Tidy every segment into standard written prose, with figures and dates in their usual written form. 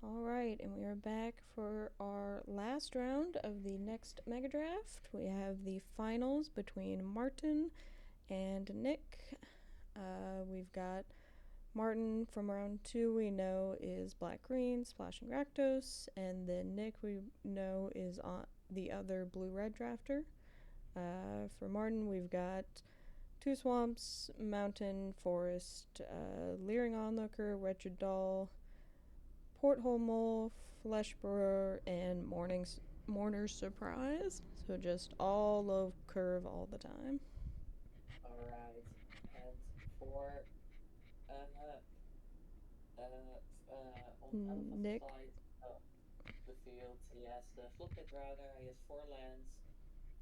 Alright, and we are back for our last round of the next Mega Draft. We have the finals between Martin and Nick. We've got Martin from round 2 we know is Black-Green, Splashing Rakdos, and then Nick we know is on the other Blue-Red drafter. For Martin we've got two Swamps, Mountain, Forest, Leering Onlooker, Wretched Doll, Porthole Mole, Flesh Borer, and Mourner's Surprise. So just all low curve all the time. Alright, and for on Elephant's Nick. side of the field, he has the Floodgate Router, he has 4 lands,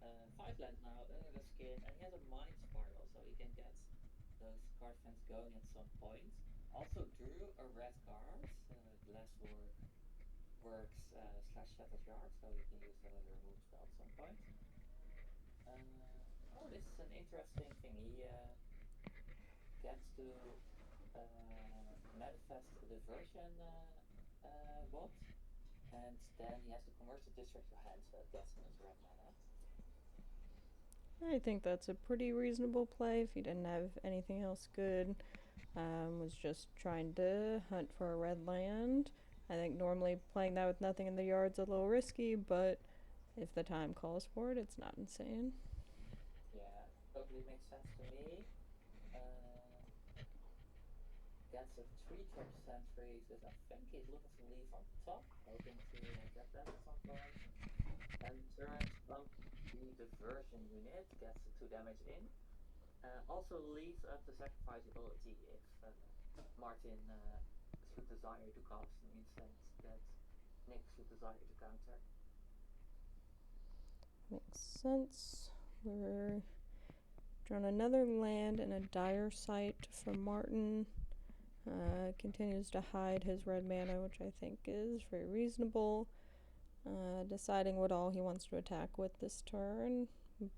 5 lands now under the skin, and he has a Mind Spiral, so he can get those card fans going at some point. Also drew a red card, Glasswork Works slash Shattered Yard, so you can use that as a remove spell at some point. This is an interesting thing. He gets to manifest the version bot, and then he has to convert the district to hand, so it gets him his red mana. I think that's a pretty reasonable play if he didn't have anything else good. Was just trying to hunt for a red land. I think normally playing that with nothing in the yard's a little risky, but if the time calls for it, it's not insane. Yeah, totally makes sense to me. Gets a 3-drop sentry, because I think he's looking to leave on top, hoping to get that at some point. And turns up the diversion unit, gets the 2 damage in. Also leaves up the sacrifice ability if Martin should desire to cast, instead that Nick should desire to counter. Makes sense. We're drawn another land and a dire sight for Martin. Continues to hide his red mana, which I think is very reasonable. Deciding what all he wants to attack with this turn.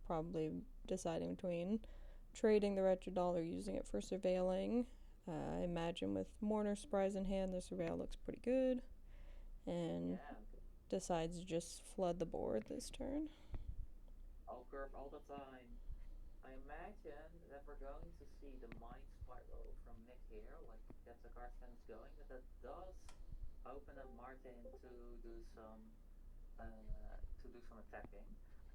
Probably deciding between trading the Wretched Doll or using it for surveilling. I imagine with Mourner's Surprise in hand, the surveil looks pretty good. And decides to just flood the board this turn. I'll curve all the time. I imagine that we're going to see the Mind Spiral from Nick here, like get the card fence going, but that does open up Martin to do some attacking.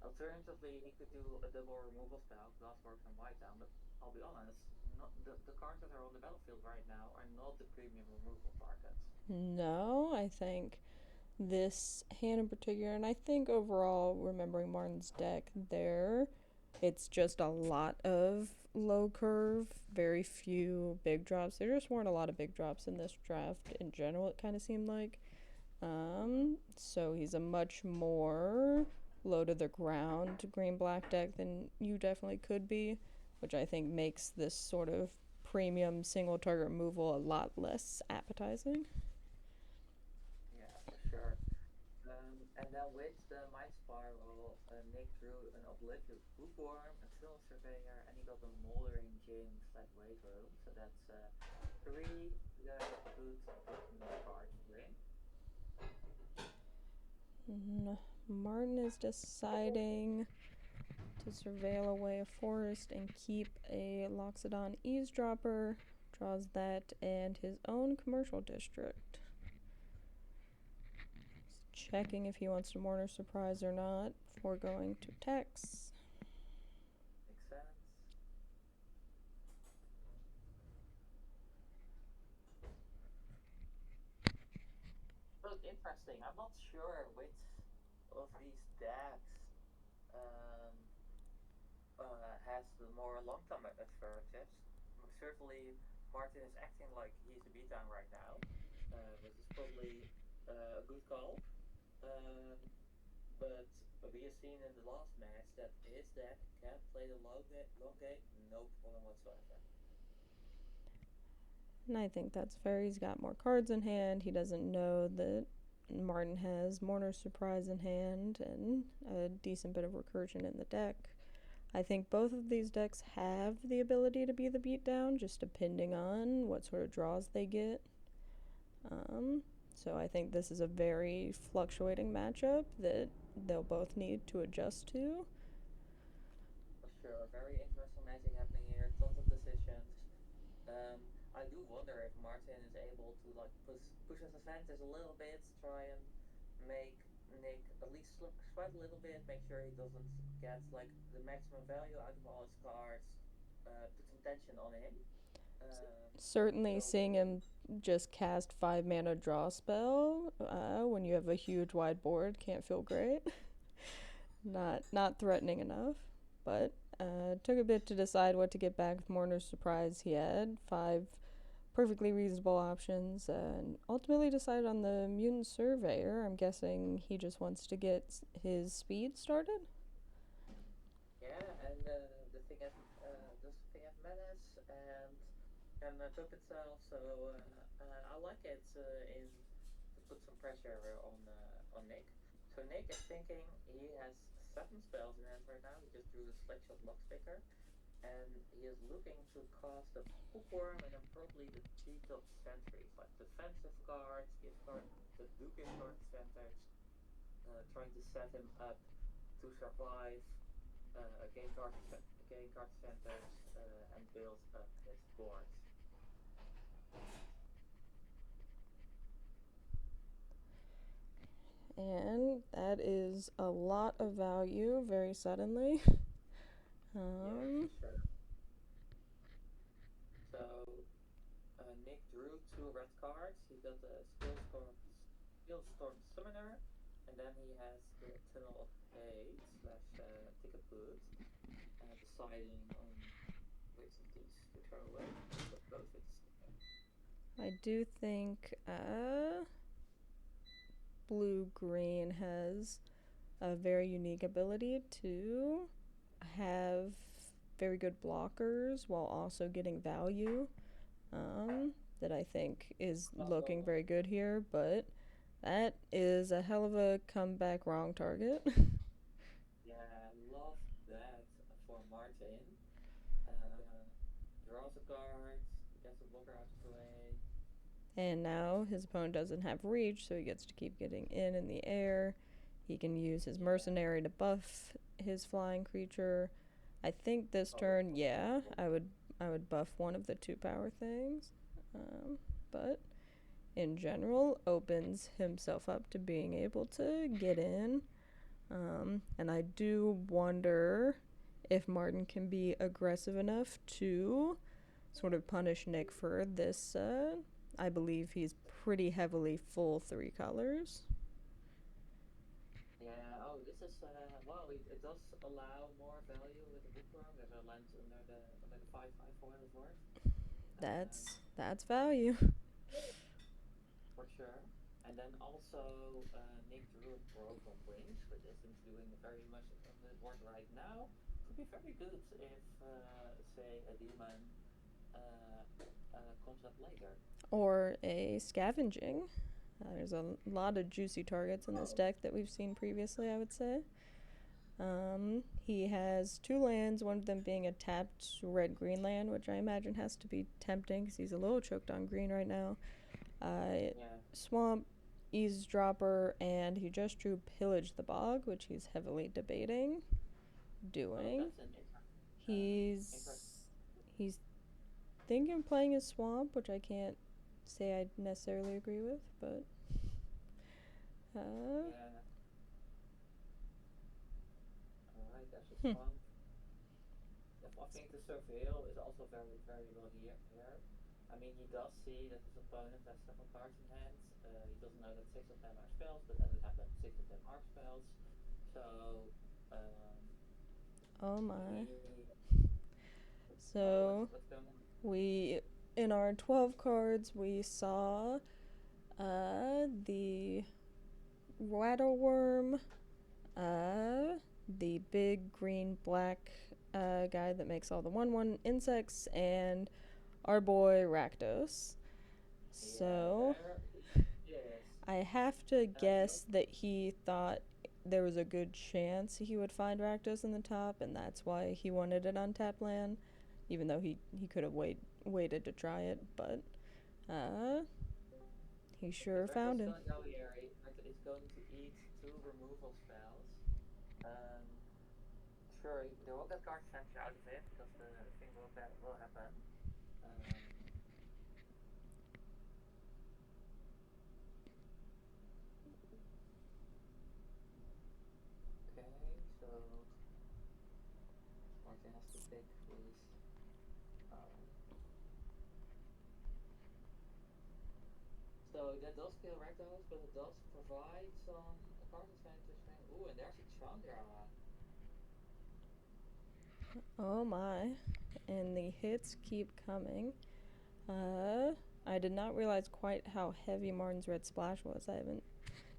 Alternatively, he could do a double removal spell, Glassworks and White Down, but I'll be honest, not the cards that are on the battlefield right now are not the premium removal targets. No, I think this hand in particular, and I think overall, remembering Martin's deck there, it's just a lot of low curve, very few big drops. There just weren't a lot of big drops in this draft in general, it kind of seemed like. So he's a much more low to the ground green-black deck than you definitely could be, which I think makes this sort of premium single target removal a lot less appetizing. Yeah, for sure. And then with the Mind Spiral, Nick drew an Oblivious Bookworm, a Silver Surveyor, and he got a Moldering Gym / Weight Room. So that's 3 good cards to bring. Martin is deciding to surveil away a forest and keep a Loxodon Eavesdropper. Draws that and his own commercial district. Just checking if he wants to Mourner Surprise or not before going to Tex. Makes sense. So it's interesting. I'm not sure which of these decks has the more long-term advantage. Certainly, Martin is acting like he's the beatdown right now, which is probably a good call. But we have seen in the last match that his deck can play the long game, no problem whatsoever. And I think that's fair. He's got more cards in hand. He doesn't know that Martin has Mourner's Surprise in hand and a decent bit of recursion in the deck. I think both of these decks have the ability to be the beatdown, just depending on what sort of draws they get. So I think this is a very fluctuating matchup that they'll both need to adjust to. For sure, very interesting matching happening here. Tons of decisions. I do wonder if Martin is able to like push his advantage a little bit, try and make Nick at least sweat a little bit, make sure he doesn't get like the maximum value out of all his cards, put some tension on him. Certainly, So seeing him just cast 5 mana draw spell when you have a huge wide board can't feel great. Not threatening enough, but took a bit to decide what to get back with Mourner's Surprise. He had 5 perfectly reasonable options and ultimately decided on the Mutant Surveyor. I'm guessing he just wants to get his speed started. yeah, and the thing has menace and can cook itself. So I like it in to put some pressure on Nick. So Nick is thinking he has 7 spells in hand right now. He just drew the Slickshot Lockpicker, and he is looking to cast the Bookworm and then probably the Cheat of Sentries, like defensive cards, gift card, the do gift card advantage, trying to set him up to survive gain card advantage, and build up his board. And that is a lot of value very suddenly. Yeah, for sure. So Nick drew 2 red cards. He got the Skillstorm Summoner, and then he has the Tunnel of Hate slash Ticketboot, deciding on which of these to throw away. But both it's I do think blue green has a very unique ability to have very good blockers while also getting value. That I think is looking very good here, but that is a hell of a comeback wrong target. yeah, love that for Martin. Draws a card, gets a blocker out of the way. And now his opponent doesn't have reach, so he gets to keep getting in the air. He can use his mercenary to buff his flying creature. I think this turn, yeah, I would buff one of the 2 power things. But in general, opens himself up to being able to get in. And I do wonder if Martin can be aggressive enough to sort of punish Nick for this. I believe he's pretty heavily full 3 colors. Yeah, oh, this is, well, it does allow more value with the Bookworm. There's a land under the 5/5 foil as well. That's value. For sure. And then also, Nick drew a Broken Wings, which isn't doing very much on the board right now. Could be very good if, say, a demon comes up later. Or a scavenging. There's a lot of juicy targets in this deck that we've seen previously, I would say. He has 2 lands, one of them being a tapped red-green land, which I imagine has to be tempting because he's a little choked on green right now. Yeah. Swamp, Eavesdropper, and he just drew Pillage the Bog, which he's heavily debating doing. Oh, that's an He's thinking of playing his Swamp, which I can't say I necessarily agree with, but yeah. Alright, that's a Swamp. I think the Surveil is also very, very well here. I mean, he does see that his opponent has 7 cards in hand. He doesn't know that 6 of them are spells, but as it happens, 6 of them are spells. So, oh my. So, what's going on? we, in our 12 cards, we saw the Rattleworm, the big green black guy that makes all the 1/1 insects, and our boy Rakdos. So, I have to guess that he thought there was a good chance he would find Rakdos in the top, and that's why he wanted an untapped land, even though he could have waited to try it, but He The sure Draco's found him. gonna go here. He's going to eat two removal spells. Sure, there will get card advantage out of it because the thing will happen. Okay, so Martin has to pick his. Um, so that does kill Rakdos, but it does provide some card advantage. Ooh, and there's a Chandra. Oh my. And the hits keep coming. I did not realize quite how heavy Martin's Red Splash was. I haven't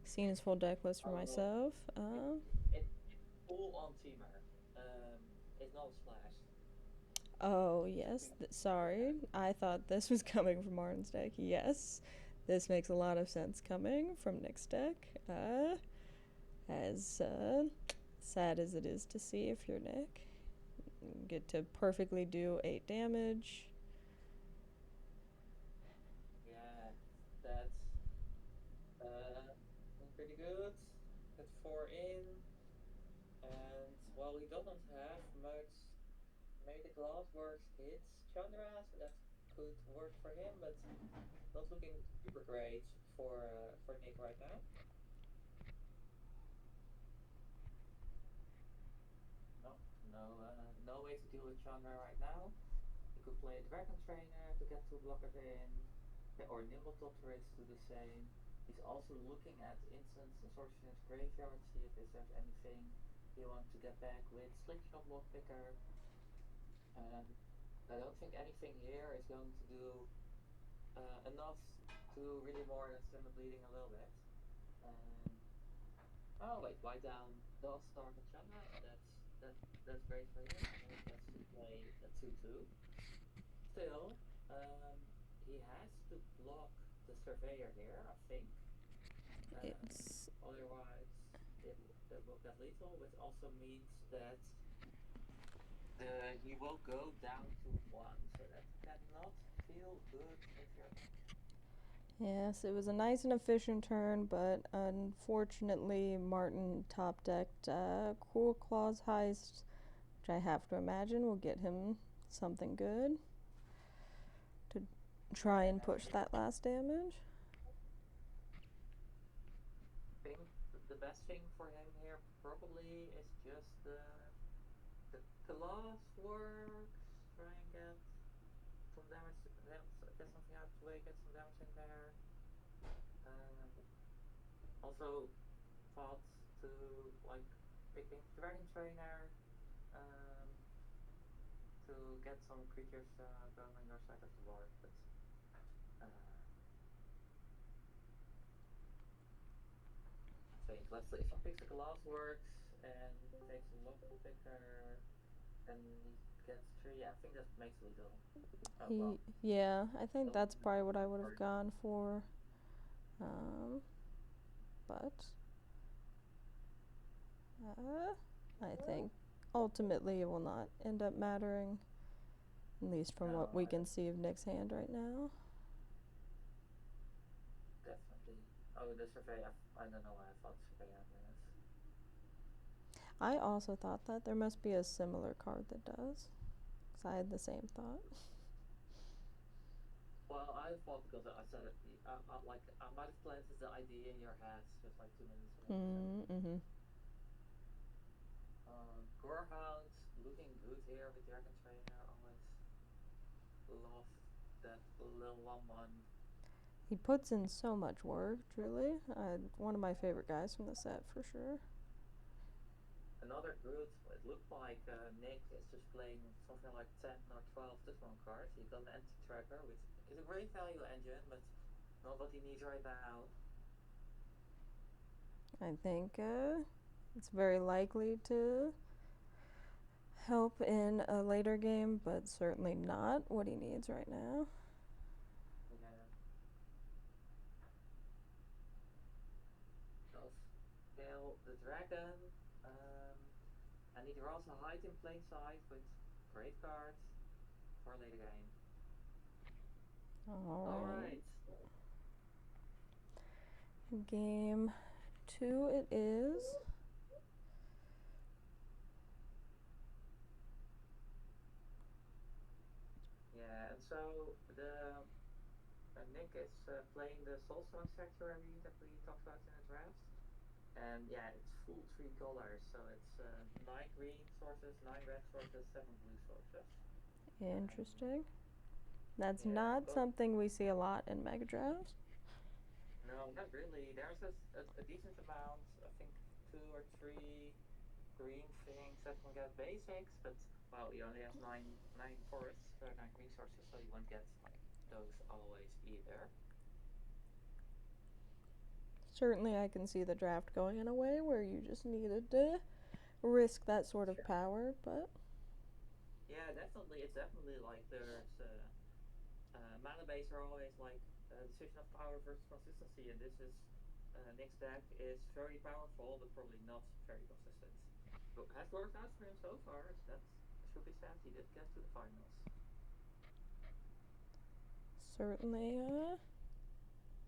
seen his full deck list for myself. It's full on Teamer. It's not a splash. Oh, yes. Sorry. I thought this was coming from Martin's deck. Yes. This makes a lot of sense coming from Nick's deck. As sad as it is to see if you're Nick. You get to perfectly do 8 damage. Yeah, that's pretty good. That's 4 in. And well, he doesn't have much. Maybe the Glassworks hits Chandra, so that could work for him, but not looking super great for Nick right now. No way to deal with Chandra right now. He could play a Dragon Trainer to get 2 blockers in, or Nimble Totteris to do the same. He's also looking at instants and sorts in his graveyard, see if there's anything he wants to get back with Slipshot Block Picker. I don't think anything here is going to do enough to really more than stem the bleeding a little bit. Oh wait, white down does start with Chandra. That's great for him. He gets to play a 2/2. Still, he has to block the Surveyor here, I think. Otherwise, it will get lethal, which also means that he will go down to 1, so that cannot feel good if you're Nick. Yes, it was a nice and efficient turn, but unfortunately Martin top decked Cruel Claw's Heist, which I have to imagine will get him something good to try and push that last damage. I think the best thing for him here probably is just the Glassworks. Try and get some damage, get something out of the way, get some damage in there. Also thought to like picking Dragon Trainer to get some creatures going on your side of the board, but I think let's see if he picks a Glassworks and takes a Lock Picker and he gets 3. Yeah, I think that makes lethal. Yeah, I think that's probably what I would have gone for. But I think ultimately it will not end up mattering, at least from what we can see of Nick's hand right now. Definitely. Oh, the Surveyor. I don't know why I thought Surveyor on this. I also thought that. There must be a similar card that does, because I had the same thought. Well, I thought because I said it, I might have planted the idea in your head just like 2 minutes ago. Gorehound looking good here with Dragon Trainer. Always love that little 1/1. He puts in so much work, truly. One of my favorite guys from the set, for sure. Another good, it looked like Nick is just playing something like 10 or 12 this one cards. He got an anti-tracker, which is a great value engine, but not what he needs right now. I think it's very likely to help in a later game, but certainly not what he needs right now. Yeah. Does scale the dragon. And he draws a hide in plain sight with great cards for a later game. Alright. Game 2 it is. Yeah, and so the Nick is playing the Soulstone Sanctuary that we talked about in the draft. And yeah, it's full three colors, so it's nine green sources, nine red sources, seven blue sources. Interesting. That's Yeah, not but something we see a lot in Mega Drafts. no, not really. There's a decent amount, I think two or three green things that can get basics, but well, he only has nine forests, nine green sources, so you won't get like those always either. Certainly, I can see the draft going in a way where you just needed to risk that sort of Sure. power, but Yeah, definitely. It's definitely like there's mana base are always like decision of power versus consistency, and this is Nick's deck is very powerful, but probably not very consistent. But has worked out for him so far. That should be said. He did get to the finals. certainly,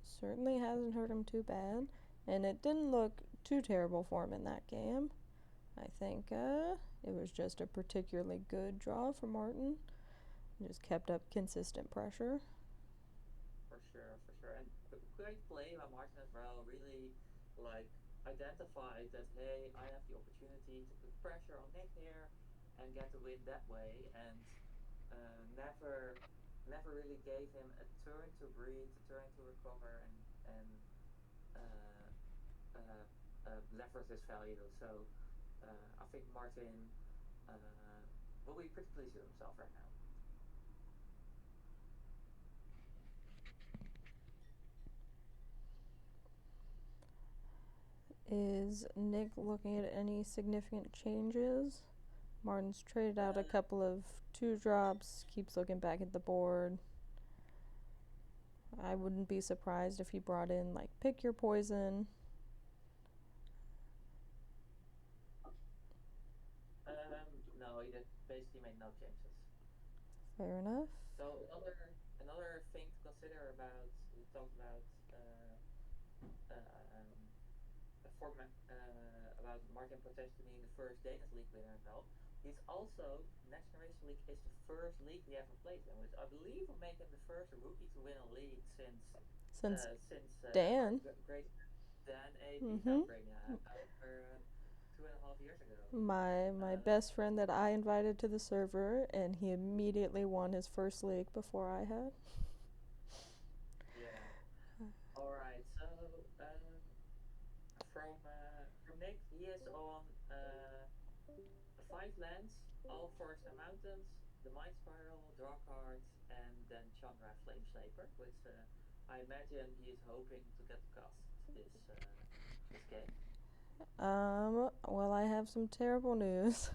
certainly hasn't hurt him too bad. And it didn't look too terrible for him in that game. I think it was just a particularly good draw for Martin. Just kept up consistent pressure. For sure, for sure. And great play by Martin as well. Really, like, identified that, hey, I have the opportunity to put pressure on Nick here and get the win that way. And never really gave him a turn to breathe, a turn to recover, and uh, leverage his value. So I think Martin will be pretty pleased with himself right now. Is Nick looking at any significant changes? Martin's traded out a Uh, couple of 2-drops, keeps looking back at the board. I wouldn't be surprised if he brought in, like, pick your poison. no, he did basically made no changes. Fair enough. So another thing to consider about we talked about um, a format about Martin potentially being the first Danish league winner as well. He's also Next Generation League is the first league he ever played in, which I believe will make him the first rookie to win a league Since since our Dan. great Dan AP Mm-hmm. outbreak over 2.5 years ago. My best friend that I invited to the server, and he immediately won his first league before I had. Yeah. All right. So from Nick, he is on 5 lands, all forests and mountains, the Mind Spiral, Draw Card, and then Chandra Flameslaper, which I imagine he is hoping to get to cast this game. Well, I have some terrible news.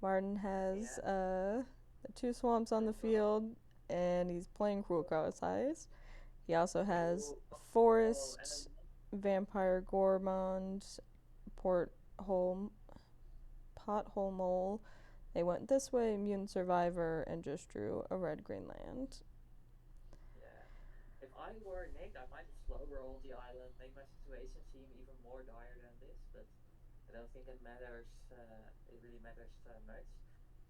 Martin has Yeah. 2 swamps on the field, and he's playing Cruel Ice. He also has Ooh, oh, and Forest, Vampire Gourmand, Porthole, Pothole Mole. They went this way, Immune Survivor, and just drew a red-green land. yeah. If I were Nick, I might have slow rolled the island, make my situation seem even more dire than this, but I don't think it matters. It really matters much.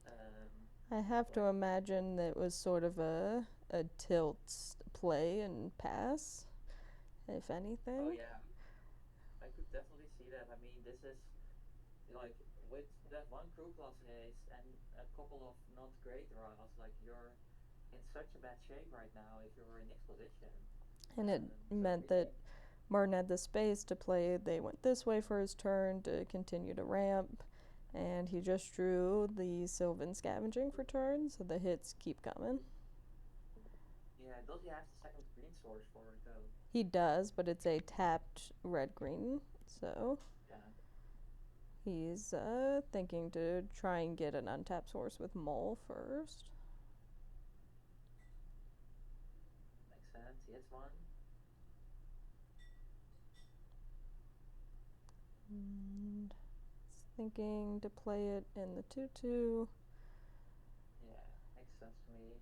Um, I have to like, imagine that it was sort of a tilt play and pass, if oh anything. yeah, I could definitely see that. I mean, this is like with that one crew plus haste and a couple of not great draws, like you're in such a bad shape right now if you were in this position. And it So meant that Martin had the space to play. They went this way for his turn to continue to ramp, and he just drew the Sylvan Scavenging for turn, so the hits keep coming. yeah, does he have the second green source for it though? He does, but it's a tapped red-green, so Yeah, he's thinking to try and get an untapped source with Mole first. makes sense. He hits one. And he's thinking to play it in the 2/2. Yeah, makes sense to me.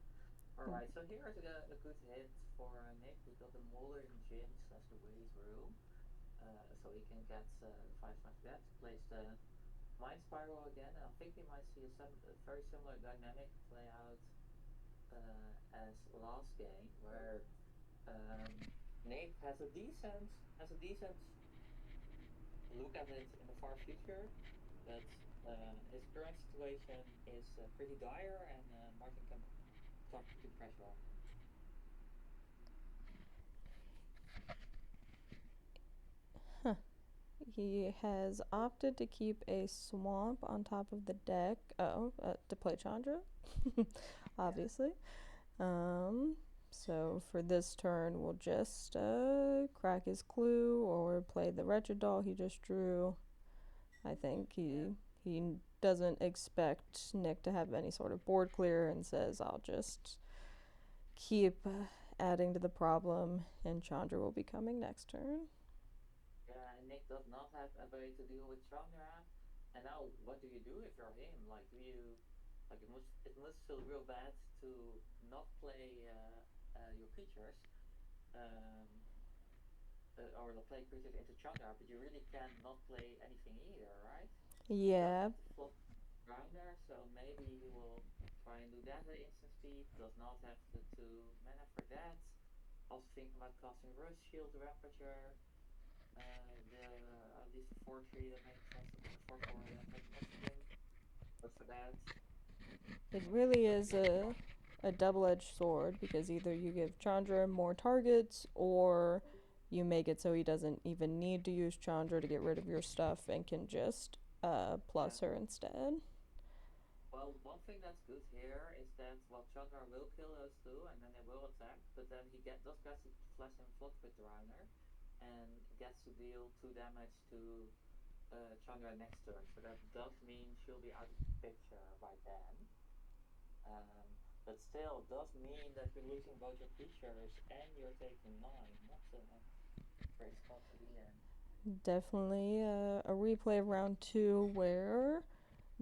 All right, so here's a good hit for Nick. We got the Molder Gin slash the Ways Room. so he can get 5 smash that. Plays the Mind Spiral again, and I think we might see a very similar dynamic play out as last game, where Nate has a decent look at it in the far future, but his current situation is pretty dire, and Martin can start putting pressure on him. Huh. He has opted to keep a swamp on top of the deck. To play Chandra, obviously. So for this turn, we'll just crack his clue or play the wretched doll he just drew. I think he doesn't expect Nick to have any sort of board clear and says, I'll just keep adding to the problem, and Chandra will be coming next turn. Yeah, and Nick does not have a way to deal with Chandra. And now, what do you do if you're him? Like, do you like it must feel real bad to not play your creatures, um, or play creatures into Chandra, but you really can not play anything either, right? He does Yeah, have to flop Grinder, so maybe he will try and do that at instant speed. Does not have the 2 mana for that. Also thinking about casting Rush, Shield, Rampager. The at least the 4/3 that makes most of the 4/4 that makes most of them. But for that, it really but is yeah, a double-edged sword, because either you give Chandra more targets or you make it so he doesn't even need to use Chandra to get rid of your stuff and can just yeah. plus her instead. Well, one thing that's good here is that Chandra will kill those two, and then they will attack. But then he does get to flash and flot with Reiner, and gets to deal 2 damage to Chandra next turn. So that does mean she'll be out of the picture by then. Um, but still, does mean that you're losing both your creatures and you're taking 9. Not a great spot to be in. Definitely a replay of round 2 where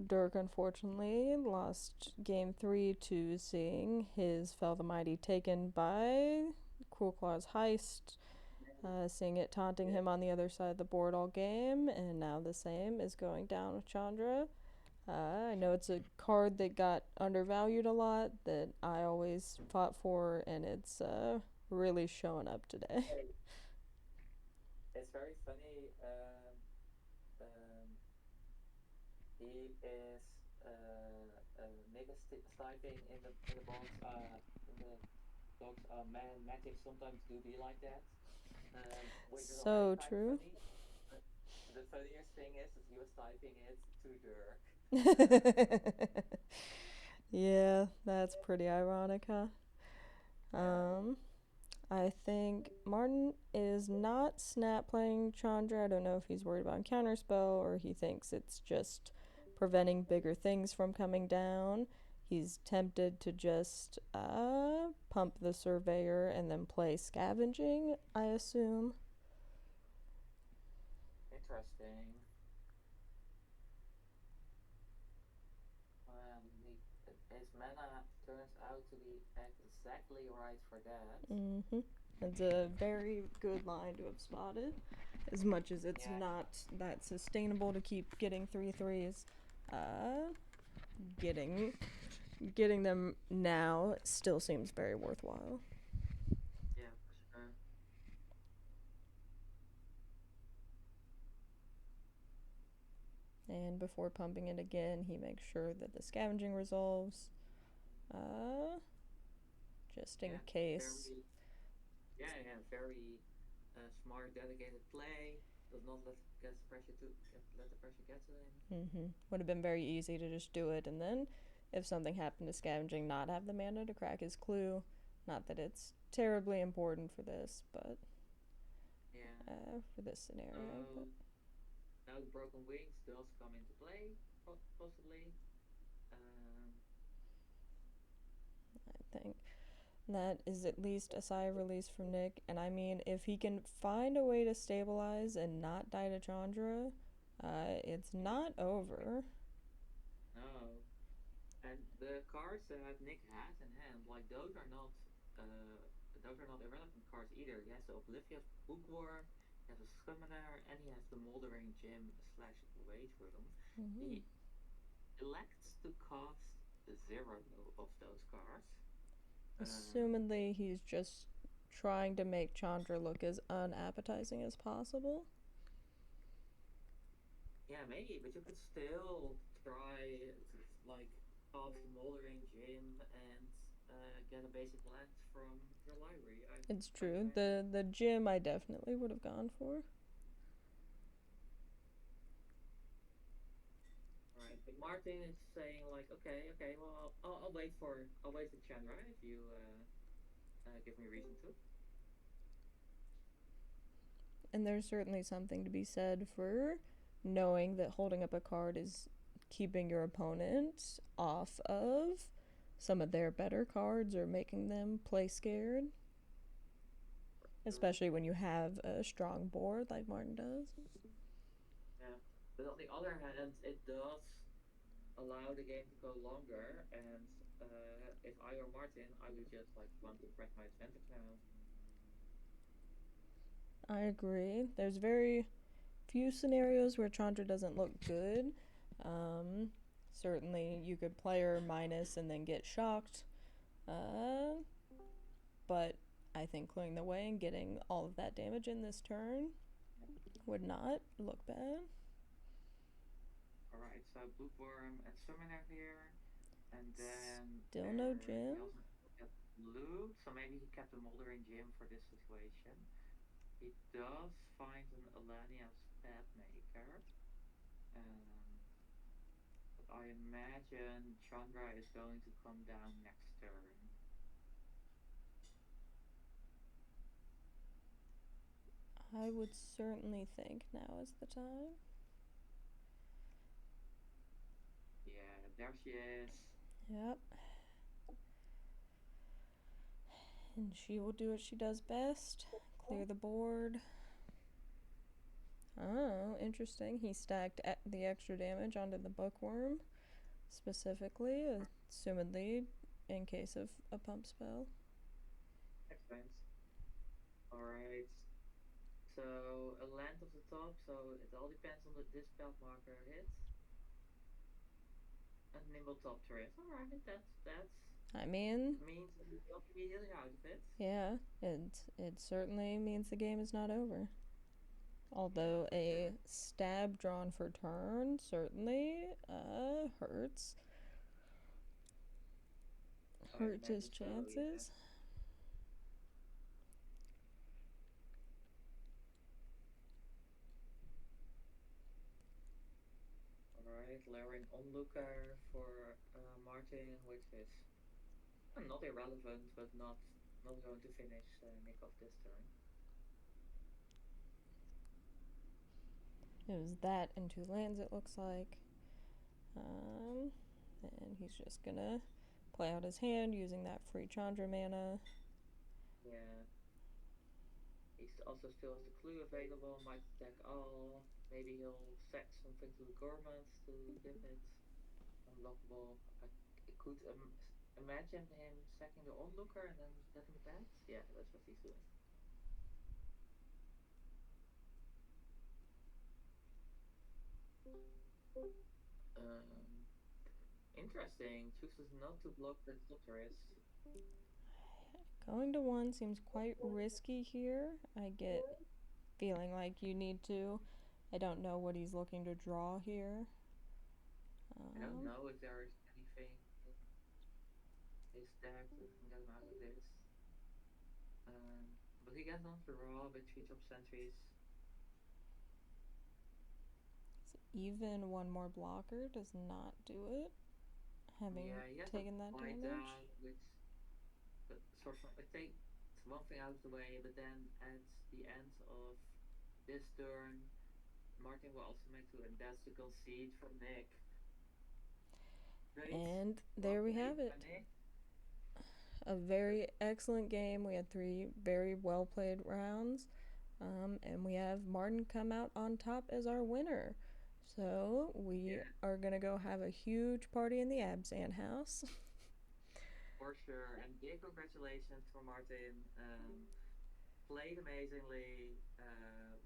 Dirk unfortunately lost game 3 to seeing his Fell the Mighty taken by Cruel Claw's Heist, seeing it taunting Yeah. him on the other side of the board all game, and now the same is going down with Chandra. I know it's a card that got undervalued a lot, that I always fought for, and it's really showing up today. It's very funny. He is Nick is typing in the box in the box. Man, magic sometimes do be like that, which is already So kind of true. funny. But the funniest thing is that he was typing it to Dirk. Yeah, that's pretty ironic, huh? Yeah. I think Martin is not snap playing Chandra. I don't know if he's worried about counterspell or he thinks it's just preventing bigger things from coming down. He's tempted to just pump the Surveyor and then play Scavenging, I assume. Interesting. His mana turns out to be exactly right for that. Mm-hmm. It's a very good line to have spotted. As much as it's Yeah. not that sustainable to keep getting 3/3s, getting getting them now still seems very worthwhile. Yeah, for sure. And before pumping it again, he makes sure that the scavenging resolves, uh, just in Yeah, case. very. Yeah, very smart, dedicated play. Does not let the pressure get to him. Would have been very easy to just do it, and then if something happened to scavenging, not have the mana to crack his clue. Not that it's terribly important for this, but Yeah. for this scenario. But So now the broken wings does come into play, possibly. Um, I think that is at least a sigh of release from Nick. And I mean, if he can find a way to stabilize and not die to Chandra, it's not over. no, and the cards that Nick has in hand, like those are not irrelevant cards either. He has the Oblivious Bookworm, he has a Summoner, he has the moldering gym slash weight room, Hmm. he elects to cast zero of those cards. Assumedly, he's just trying to make Chandra look as unappetizing as possible. Yeah, maybe, but you could still try to, like, cast the moldering gym and get a basic land from your library. It's I'd true. imagine. The gym I definitely would have gone for. Right, but Martin is saying like, okay, okay, well, I'll wait for Chandra if you give me reason to. And there's certainly something to be said for knowing that holding up a card is keeping your opponent off of some of their better cards or making them play scared. Sure. Especially when you have a strong board like Martin does. Yeah, but on the other hand, it does allow the game to go longer, and if I were Martin, I would just like want to press my advantage now. I agree. There's very few scenarios where Chandra doesn't look good. Um, Certainly, you could play her minus and then get shocked. Uh, but I think clearing the way and getting all of that damage in this turn would not look bad. Alright, so Bookworm and Summoner here. And then Still no he gym. also got blue, so maybe he kept a Moldering Gym for this situation. He does find an Alania's Pet Maker. Um, but I imagine Chandra is going to come down next turn. I would certainly think now is the time. Yeah, there she is. Yep. And she will do what she does best, clear the board. Oh, interesting. He stacked the extra damage onto the bookworm, specifically, assumedly in case of a pump spell. Excellent. Alright. So a land of the top, so it all depends on this spell marker hit. And nimble top turret. Alright, that's I mean, means we will be healing out of it. yeah, it certainly means the game is not over. Yeah, Although for a sure. stab drawn for turn certainly hurts. I Hurts his imagine so, yeah. chances. Alright, lowering onlooker for Martin, which is not irrelevant, but not going to finish Nick off this turn. It was that and two lands, it looks like. And he's just gonna play out his hand using that free Chandra mana. Yeah. He also still has the clue available, might attack all. Maybe he'll sack something to the Gormans to give it unlockable. I could imagine him sacking the onlooker and then getting the bats. Yeah, that's what he's doing. Um, Interesting. Chooses not to block the Doctoress. Going to one seems quite risky here. I get feeling like you need to. I don't know what he's looking to draw here. I don't know if there is anything in his deck that can get him out of this. But he gets on to raw with 3 top sentries. Even one more blocker does not do it. Having Yeah, he has a taken that buy damage. down, which sort of it takes one thing out of the way, but then at the end of this turn, Martin will also make two, and that's the concede from Nick. Great. And Well there we played have by it. Nick. A very excellent game. We had three very well played rounds. And we have Martin come out on top as our winner. So we Yeah, are going to go have a huge party in the Abzan house. for sure. And big congratulations for Martin. Played amazingly.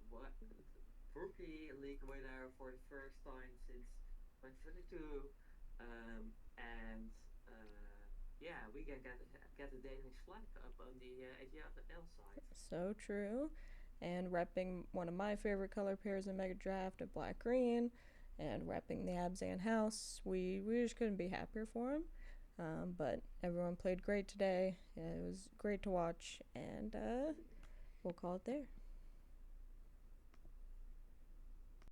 What Rookie League winner for the first time since 2022. And yeah, we can get a Danish flag up on the AGL side. So true. And repping one of my favorite color pairs in Mega Draft, a black green, and repping the Abzan house. We just couldn't be happier for him. But everyone played great today. It was great to watch, and we'll call it there.